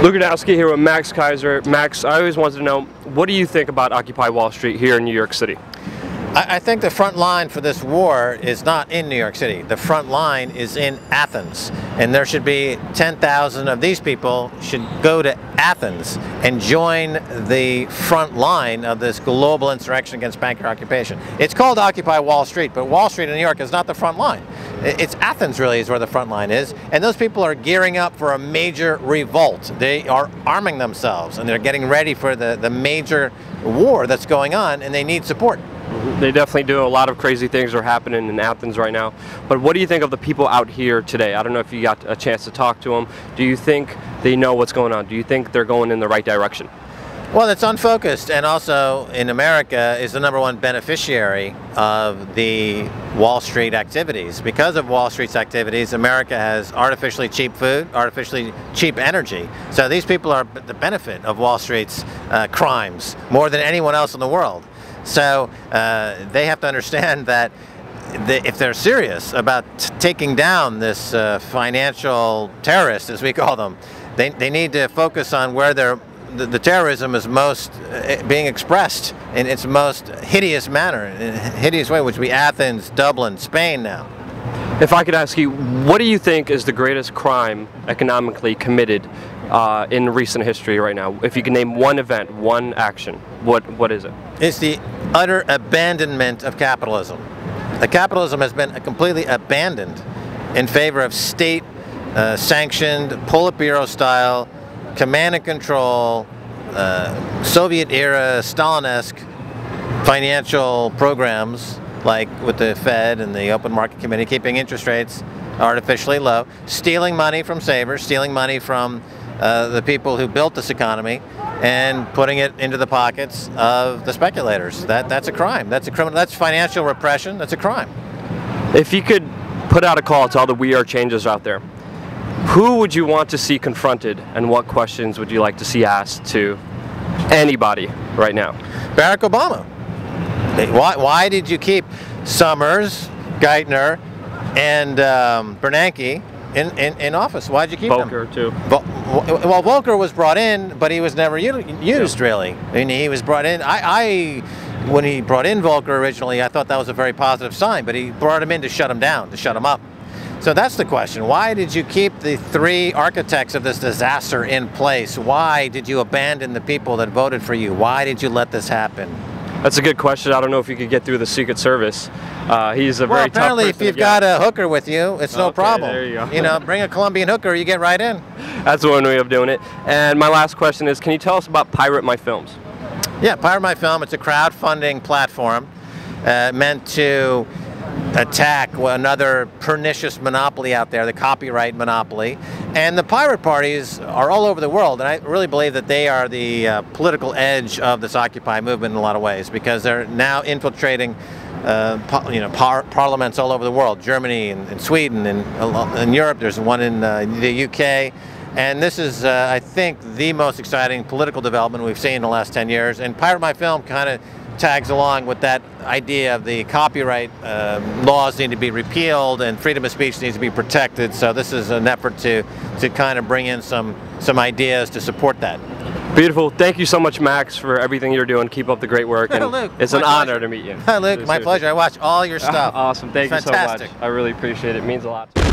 Rudkowski here with Max Keiser. Max, I always wanted to know, what do you think about Occupy Wall Street here in New York City? I think the front line for this war is not in New York City. The front line is in Athens. And there should be 10,000 of these people should go to Athens and join the front line of this global insurrection against banker occupation. It's called Occupy Wall Street, but Wall Street in New York is not the front line. It's Athens really is where the front line is. And those people are gearing up for a major revolt. They are arming themselves and they're getting ready for the major war that's going on, and they need support. They definitely do. A lot of crazy things are happening in Athens right now. But what do you think of the people out here today? I don't know if you got a chance to talk to them. Do you think they know what's going on? Do you think they're going in the right direction? Well, it's unfocused, and also in America is the #1 beneficiary of the Wall Street activities. Because of Wall Street's activities, America has artificially cheap food, artificially cheap energy. So these people are the benefit of Wall Street's crimes more than anyone else in the world. So they have to understand that if they're serious about taking down this financial terrorists, as we call them, they need to focus on where the terrorism is most being expressed in its most hideous manner, in a hideous way, which would be Athens, Dublin, Spain now. If I could ask you, what do you think is the greatest crime economically committed in recent history right now? If you can name one event, one action, what is it? It's the utter abandonment of capitalism. Capitalism has been completely abandoned in favor of state-sanctioned, Politburo-style, command and control, Soviet-era, Stalin-esque financial programs, like with the Fed and the Open Market Committee, keeping interest rates artificially low, stealing money from savers, stealing money from the people who built this economy, and putting it into the pockets of the speculators. That's a crime. That's a criminal. That's financial repression. That's a crime. If you could put out a call to all the We Are Changers out there, who would you want to see confronted, and what questions would you like to see asked to anybody right now? Barack Obama. Why did you keep Summers, Geithner, and Bernanke in office? Why did you keep Volcker them? too. Well, Volcker was brought in, but he was never used really. I mean, he was brought in. When he brought in Volcker originally, I thought that was a very positive sign, but he brought him in to shut him down, to shut him up. So that's the question. Why did you keep the three architects of this disaster in place? Why did you abandon the people that voted for you? Why did you let this happen? That's a good question. I don't know if you could get through the Secret Service. He's a very tough apparently person if you've got a hooker with you, it's no problem. There you go. You know, bring a Colombian hooker, you get right in. That's one way of doing it. And my last question is, can you tell us about Pirate My Films? Yeah, Pirate My Film, it's a crowdfunding platform meant to attack another pernicious monopoly out there, the copyright monopoly. And the pirate parties are all over the world, and I really believe that they are the political edge of this Occupy movement in a lot of ways, because they're now infiltrating parliaments all over the world, Germany and Sweden and in Europe. There's one in the UK. And this is, I think, the most exciting political development we've seen in the last 10 years. And Pirate My Film kind of tags along with that idea of the copyright laws need to be repealed and freedom of speech needs to be protected. So this is an effort to kind of bring in some ideas to support that. Beautiful. Thank you so much, Max, for everything you're doing. Keep up the great work. And Luke, it's an honor to meet you. Luke, my pleasure. I watch all your stuff. Awesome. Thank you so much. Fantastic. I really appreciate it. It means a lot to me.